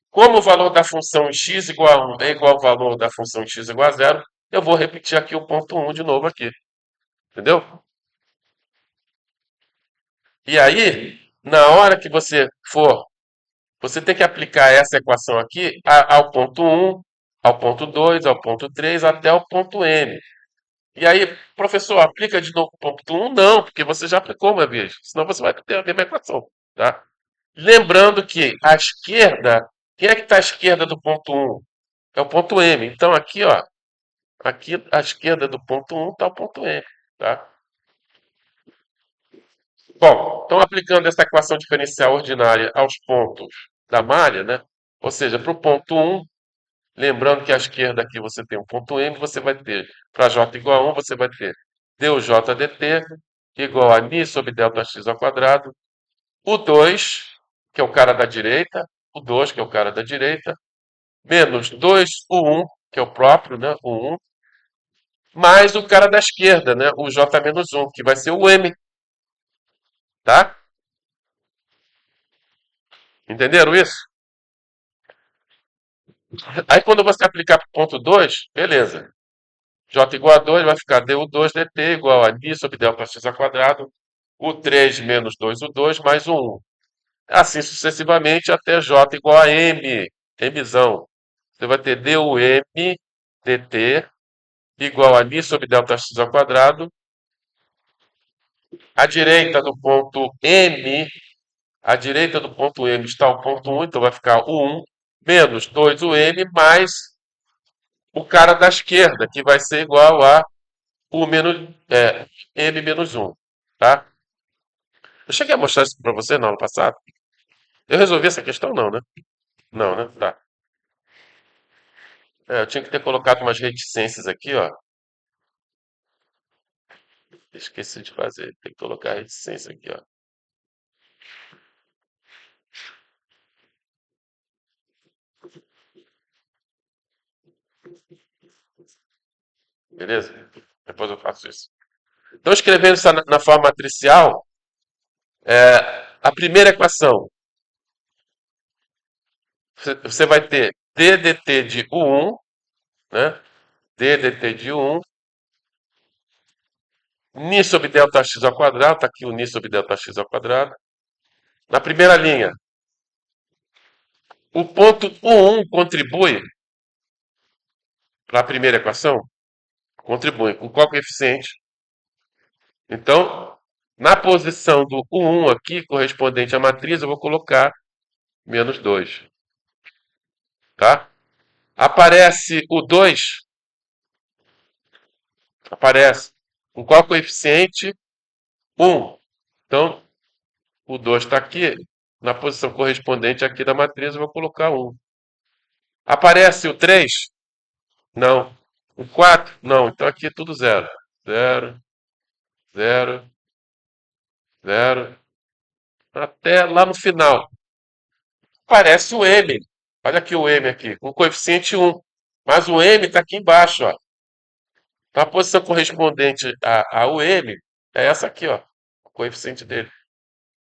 Como o valor da função em x igual a 1 é igual ao valor da função em x igual a zero, eu vou repetir aqui o ponto 1 de novo aqui. Entendeu? E aí, na hora que você for, você tem que aplicar essa equação aqui ao ponto 1, ao ponto 2, ao ponto 3, até o ponto M. E aí, professor, aplica de novo o ponto 1? Não, porque você já aplicou uma vez. Senão você vai ter a mesma equação. Tá? Lembrando que à esquerda, quem é que está à esquerda do ponto 1? É o ponto M. Então, aqui, ó, aqui à esquerda do ponto 1 está o ponto M. Tá? Bom, então aplicando essa equação diferencial ordinária aos pontos da malha, né? Ou seja, para o ponto 1, lembrando que à esquerda aqui você tem um ponto M, você vai ter, para j igual a 1, você vai ter duj dt igual a ni sobre delta x ao quadrado, o 2, que é o cara da direita, o 2, que é o cara da direita, menos 2 o 1, que é o próprio, né? O 1, mais o cara da esquerda, né? O j menos 1, que vai ser o m, tá? Entenderam isso? Aí quando você aplicar para o ponto 2, beleza. J igual a 2 vai ficar du2 dt igual a ni sobre delta x ao quadrado, o 3 menos 2 o 2 mais o 1. Assim sucessivamente até j igual a m, mzão. Você vai ter dum dt igual a ni sobre delta x ao quadrado. À direita do ponto M, à direita do ponto M está o ponto 1, então vai ficar o 1 menos 2 o M mais o cara da esquerda, que vai ser igual a o menos, M menos 1. Tá? Eu cheguei a mostrar isso para você no ano passado. Eu resolvi essa questão, não, né? Não, né? Tá. Eu tinha que ter colocado umas reticências aqui, ó. Esqueci de fazer. Tem que colocar a reticência aqui, ó. Beleza? Depois eu faço isso. Então, escrevendo isso na forma matricial, a primeira equação, você vai ter d dt de u1, né? D dt de u1, ni sobre delta x ao quadrado, está aqui o ni sobre delta x ao quadrado. Na primeira linha, o ponto u1 contribui para a primeira equação? Contribui. Com qual coeficiente? Então, na posição do u1 aqui, correspondente à matriz, eu vou colocar menos 2. Tá? Aparece o 2, aparece. Com qual coeficiente? 1. Então, o 2 está aqui. Na posição correspondente aqui da matriz, eu vou colocar 1. Aparece o 3? Não. O 4? Não. Então aqui é tudo zero. Zero, zero, zero. Até lá no final. Aparece o M. Olha aqui o M aqui, com coeficiente 1. Mas o M está aqui embaixo, ó. Então a posição correspondente ao M é essa aqui, ó. O coeficiente dele.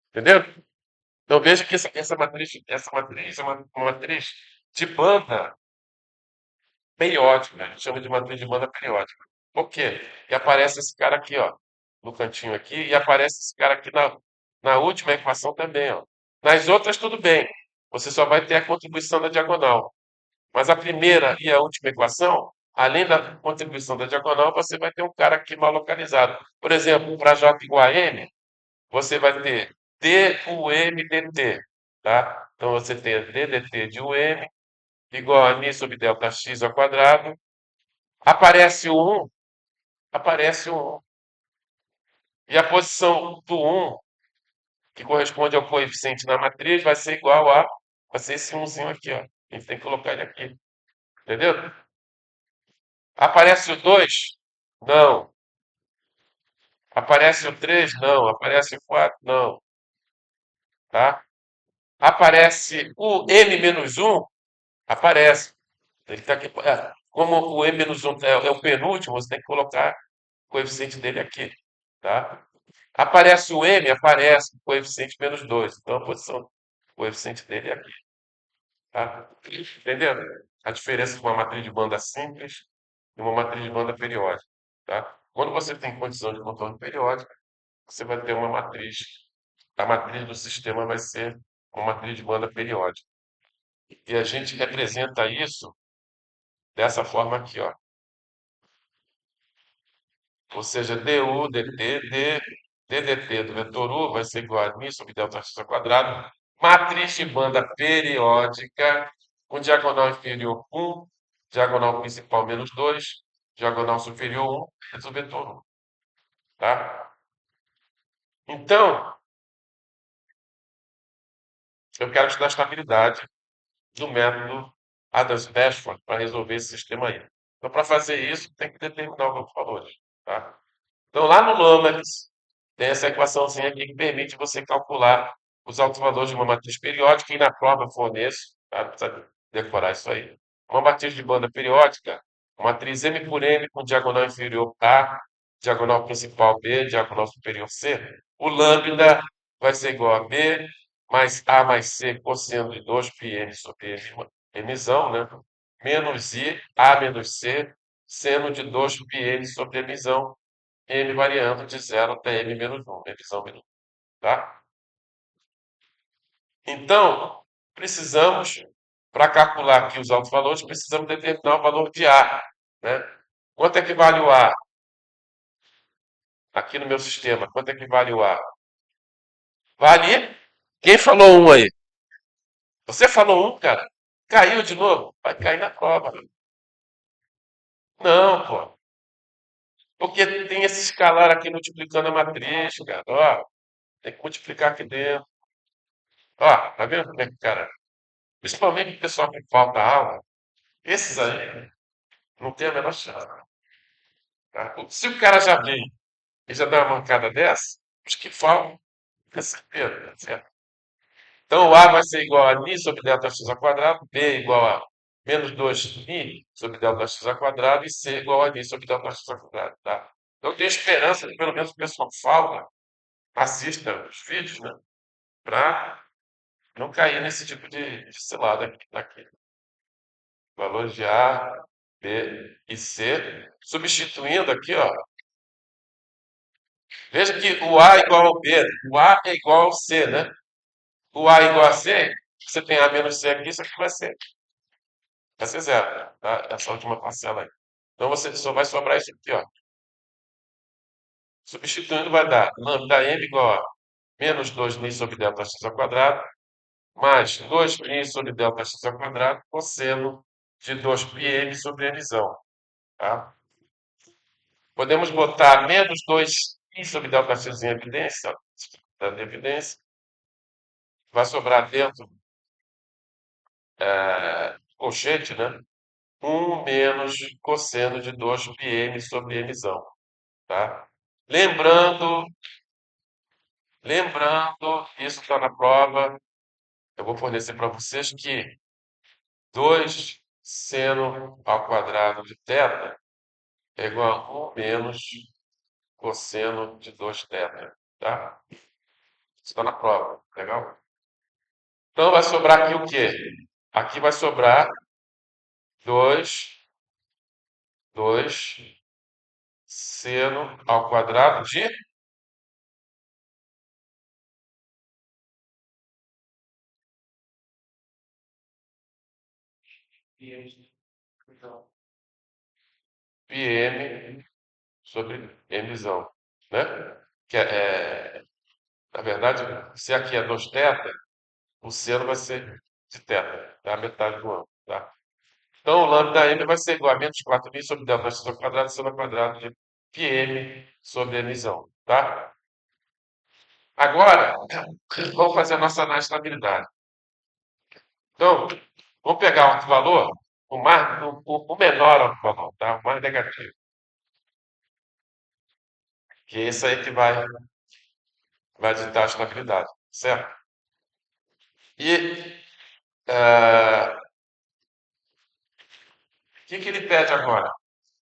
Entendeu? Então veja que essa matriz é uma matriz de banda periódica. A gente chama de matriz de banda periódica. Por quê? E aparece esse cara aqui, ó, no cantinho aqui, e aparece esse cara aqui na última equação também, ó. Nas outras, tudo bem. Você só vai ter a contribuição da diagonal. Mas a primeira e a última equação, além da contribuição da diagonal, você vai ter um cara aqui mal localizado. Por exemplo, para j igual a m, você vai ter d dt, tá? Então você tem d dt de um igual a mi sobre delta x ao quadrado. Aparece o 1, aparece o 1. E a posição do 1, que corresponde ao coeficiente na matriz, vai ser igual a, vai ser esse 1zinho aqui, ó. A gente tem que colocar ele aqui. Entendeu? Aparece o 2? Não. Aparece o 3? Não. Aparece o 4? Não. Tá? Aparece o m menos 1? Aparece. Ele tá aqui, como o m menos 1 é o penúltimo, você tem que colocar o coeficiente dele aqui. Tá? Aparece o m? Aparece o coeficiente menos 2. Então a posição, o coeficiente dele é aqui. Tá? Entendendo? A diferença de uma matriz de banda simples e uma matriz de banda periódica. Tá? Quando você tem condição de contorno periódico, você vai ter uma matriz. A matriz do sistema vai ser uma matriz de banda periódica. E a gente representa isso dessa forma aqui, ó. Ou seja, du dt, ddt do vetor u vai ser igual a mi sobre delta x ao quadrado, matriz de banda periódica, com diagonal inferior 1, diagonal principal menos 2, diagonal superior 1, vezes o vetor 1. Tá? Então, eu quero te dar estabilidade do método Adams-Bashforth para resolver esse sistema aí. Então, para fazer isso, tem que determinar alguns valores. Tá? Então, lá no Lomax, tem essa equaçãozinha aqui que permite você calcular os altos valores de uma matriz periódica e na prova forneço, tá? Não precisa decorar isso aí. Uma matriz de banda periódica, uma matriz M por N com diagonal inferior A, diagonal principal B, diagonal superior C. O lambda vai ser igual a B mais A mais C cosseno de 2πn sobre Mzão, né? Menos I, A menos C, seno de 2πn sobre Mzão, M variando de 0 até M menos 1, Mzão menos 1, tá? Então, precisamos, para calcular aqui os altos valores, precisamos determinar o valor de A, né? Quanto é que vale o A? Aqui no meu sistema, quanto é que vale o A? Vale? Quem falou um aí? Você falou um, cara. Caiu de novo? Vai cair na prova. Não, pô. Porque tem esse escalar aqui multiplicando a matriz, cara. Ó, tem que multiplicar aqui dentro. Ó, tá vendo como é que, cara? Principalmente o pessoal que falta aula, esses aí não tem a menor chance. Tá? Se o cara já vem e já dá uma mancada dessa, os que falam, é certeza, tá certo? Então o A vai ser igual a ni sobre delta x ao quadrado, B igual a menos 2i sobre delta x ao quadrado e c igual a i sobre delta x ao quadrado, tá? Então, eu tenho esperança que pelo menos o pessoal que falta assista os vídeos, né? Para não cair nesse tipo de cilada aqui. Valores de A, B e C. Substituindo aqui, ó. Veja que o A é igual ao B, o A é igual ao C, né? O A é igual a C, você tem A menos C aqui, isso aqui vai ser zero, tá? Essa última parcela aí. Então você só vai sobrar isso aqui, ó. Substituindo vai dar lambda m igual a menos 2π sobre delta x ao quadrado, mais 2π sobre delta x ao quadrado, cosseno de 2πm sobre mzão, tá? Podemos botar menos 2π sobre delta x em evidência, ó, dando evidência. Vai sobrar dentro colchete, né? 1 menos cosseno de 2πm sobre mzão, tá? Lembrando, isso está na prova, eu vou fornecer para vocês que 2 seno ao quadrado de θ é igual a 1 menos cosseno de 2θ, tá? Isso está na prova, legal? Então vai sobrar aqui o quê? Aqui vai sobrar 2 seno ao quadrado de πm sobre mzão, né? Que na verdade, se aqui é 2θ, o seno vai ser de θ, tá? A metade do ângulo, tá? Então, o lambda m vai ser igual a menos 4π sobre delta x ao quadrado, seno ao quadrado de πm sobre mzão, tá? Agora, vamos fazer a nossa análise de estabilidade. Então, vamos pegar outro valor, o menor autovalor, tá? O mais negativo. Que é esse aí que vai ditar a estabilidade, certo? E o que ele pede agora?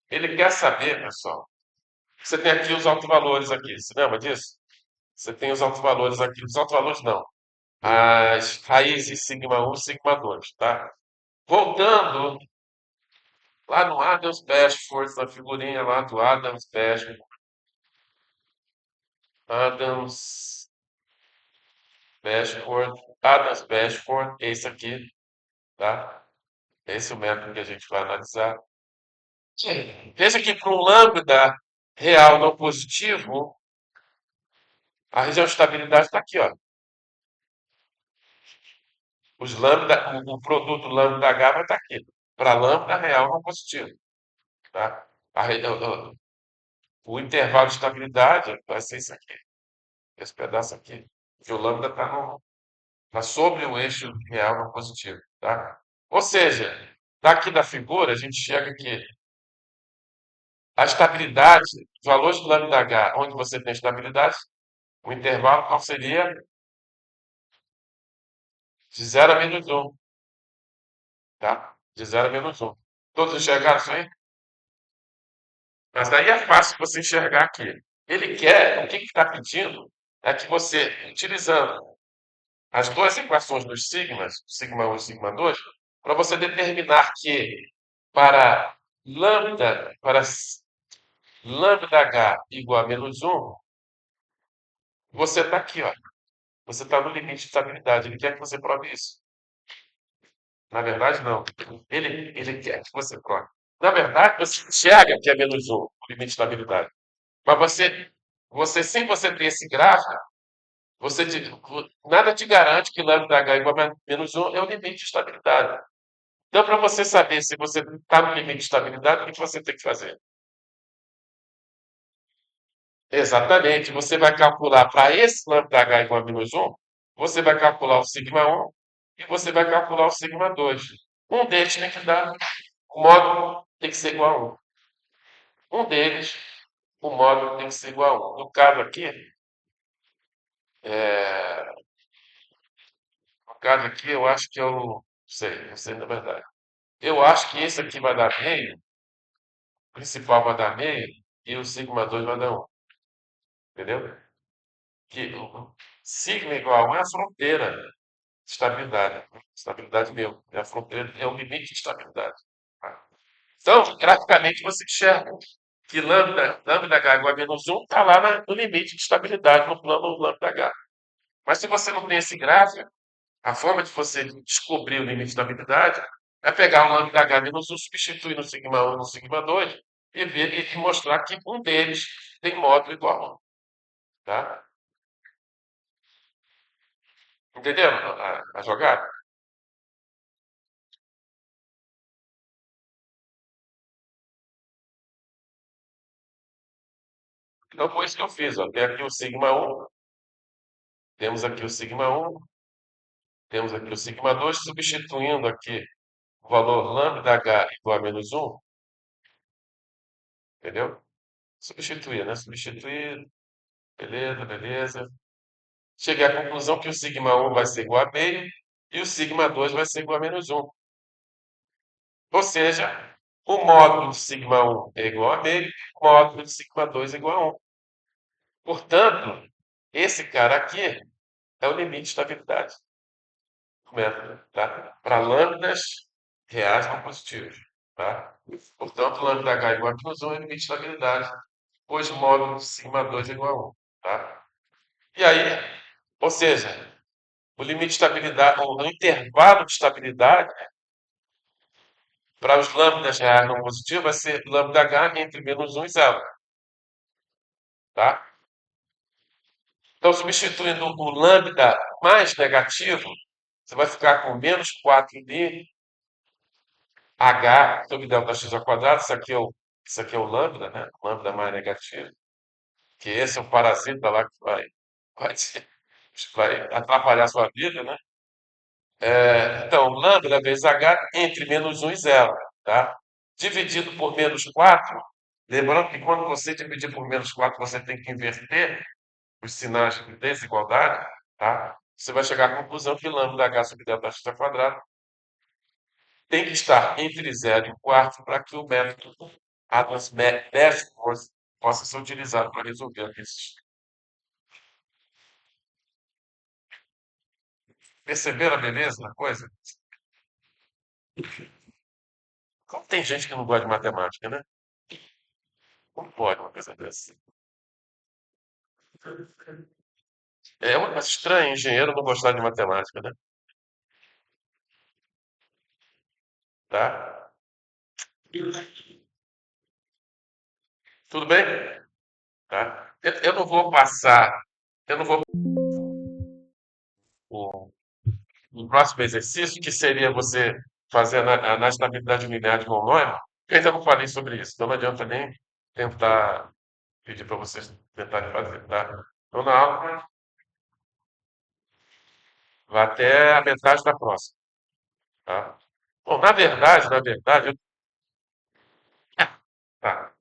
Ele quer saber, pessoal, você tem aqui os autovalores aqui, você lembra disso? Você tem os autovalores aqui, os autovalores não, as raízes sigma 1 e sigma 2, tá? Voltando lá no Adams Bashford, na figurinha lá do Adams Bashford, Adams Adams Bashford, esse aqui, tá? Esse é o método que a gente vai analisar. Veja que para um lambda real não positivo, a região de estabilidade está aqui, ó. Os lambda, o produto lambda H vai estar aqui. Para lambda real não positivo, tá? O intervalo de estabilidade vai ser isso aqui, esse pedaço aqui. Que o lambda está sobre o eixo real não positivo, tá? Ou seja, daqui da figura a gente chega que a estabilidade, os valores do lambda H, onde você tem estabilidade, o intervalo qual seria? De 0 a menos 1, tá? De 0 a menos 1. Todos enxergaram isso aí? Mas daí é fácil você enxergar aqui. Ele quer, o que está pedindo é que você, utilizando as duas equações dos sigmas, sigma 1 e sigma 2, para você determinar que para lambda H igual a menos 1, você está aqui, ó. Você está no limite de estabilidade. Ele quer que você prove isso. Na verdade, não. Ele quer que você prove. Na verdade, você enxerga que é menos 1, o limite de estabilidade. Mas sem você ter esse gráfico, você, nada te garante que lambda H igual a menos 1 é o limite de estabilidade. Então, para você saber se você está no limite de estabilidade, o que você tem que fazer? Exatamente. Você vai calcular para esse lambda H igual a menos 1, você vai calcular o sigma 1 e você vai calcular o sigma 2. Um deles tem que dar, o módulo tem que ser igual a 1. Um deles, o módulo tem que ser igual a 1. No caso aqui, é, no caso aqui, eu acho que eu não sei na verdade. Eu acho que esse aqui vai dar meio, o principal vai dar meio, e o sigma 2 vai dar 1. Entendeu? Que o sigma igual a 1 é a fronteira de estabilidade. Estabilidade meu. É a fronteira, é o limite de estabilidade. Tá? Então, graficamente, você enxerga que lambda H igual a menos 1 está lá no limite de estabilidade, no plano lambda H. Mas se você não tem esse gráfico, a forma de você descobrir o limite de estabilidade é pegar o lambda H menos 1, substituir no sigma 1 e no sigma 2 e ver e mostrar que um deles tem módulo igual a 1. Tá? Entendeu a jogada? Então foi isso que eu fiz. Ó. Tem aqui o sigma 1, temos aqui o sigma 1, temos aqui o sigma 2, substituindo aqui o valor lambda H igual a menos 1, entendeu? Substituir, né? Substituir, beleza, beleza. Cheguei à conclusão que o sigma 1 vai ser igual a meio e o sigma 2 vai ser igual a menos 1. Ou seja, o módulo de sigma 1 é igual a meio, o módulo de sigma 2 é igual a 1. Portanto, esse cara aqui é o limite de estabilidade do método, tá? Para lambdas reais não positivos, tá? Portanto, lambda H igual a menos 1 é o limite de estabilidade, pois o módulo de sigma 2 é igual a 1, tá? E aí, ou seja, o limite de estabilidade, o intervalo de estabilidade para os lambdas reais não positivos vai ser lambda H entre menos 1 e 0, tá? Então, substituindo o lambda mais negativo, você vai ficar com menos 4D H sobre delta x ao quadrado. Isso aqui é o lambda, né? Lambda mais negativo. Que esse é o parasita lá que vai atrapalhar a sua vida, né? Então, lambda vezes H entre menos 1 e 0, tá? Dividido por menos 4. Lembrando que quando você dividir por menos 4, você tem que inverter os sinais de desigualdade, tá? Você vai chegar à conclusão que lambda H sobre delta x ao quadrado tem que estar entre 0 e 4 para que o método Adams Dashboard possa ser utilizado para resolver esses. Perceberam a beleza da coisa? Como tem gente que não gosta de matemática, né? Como pode uma coisa dessa? É uma coisa estranha, engenheiro não gostar de matemática, né? Tá? Tudo bem? Tá? Eu não vou passar, eu não vou o, o próximo exercício, que seria você fazer a estabilidade linear de von Neumann. Eu ainda não falei sobre isso, então não adianta nem tentar pedir para vocês tentarem fazer, tá? Então, na aula, vai até a metade da próxima, tá? Bom, na verdade, tá.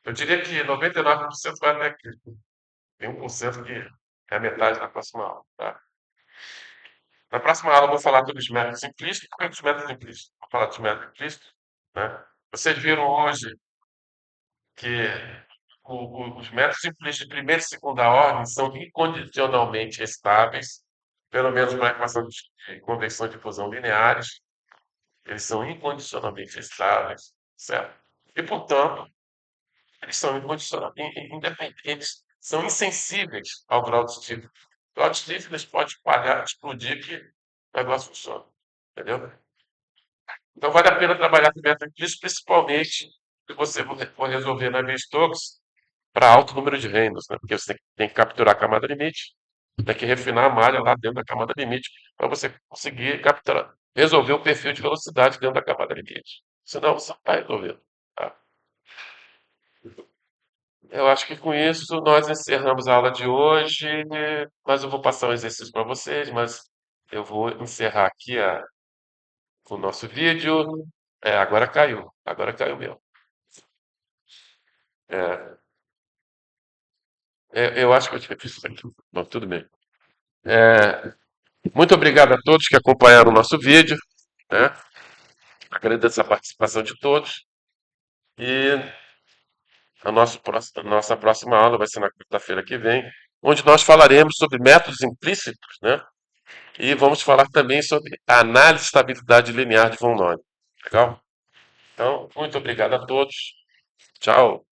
Eu diria que 99% vai até aqui. Tem 1% que é a metade da próxima aula, tá? Na próxima aula eu vou falar sobre os métodos implícitos. Por que dos métodos implícitos? Vou falar dos métodos implícitos, né? Vocês viram hoje que os métodos implícitos de primeira e segunda ordem são incondicionalmente estáveis, pelo menos para a equação de convecção de fusão lineares. Eles são incondicionalmente estáveis, certo? E, portanto, eles são independentes, eles são insensíveis ao grau de Stephen. O grau de Stephen eles pode parar, explodir que o negócio funciona. Entendeu? Então vale a pena trabalhar com método implícito, principalmente se você for resolver na Navier-Stokes para alto número de reinos, né? Porque você tem que capturar a camada limite, tem que refinar a malha lá dentro da camada limite para você conseguir capturar, resolver o perfil de velocidade dentro da camada limite. Senão você não vai resolver. Tá? Eu acho que com isso nós encerramos a aula de hoje, mas eu vou passar um exercício para vocês, mas eu vou encerrar aqui o nosso vídeo. Agora caiu mesmo. É, eu acho que eu tinha visto isso aqui. Bom, tudo bem. É, muito obrigado a todos que acompanharam o nosso vídeo, né? Agradeço a participação de todos e a nossa próxima aula vai ser na quarta-feira que vem, onde nós falaremos sobre métodos implícitos, né? E vamos falar também sobre a análise de estabilidade linear de Von Neumann. Legal? Então, muito obrigado a todos. Tchau.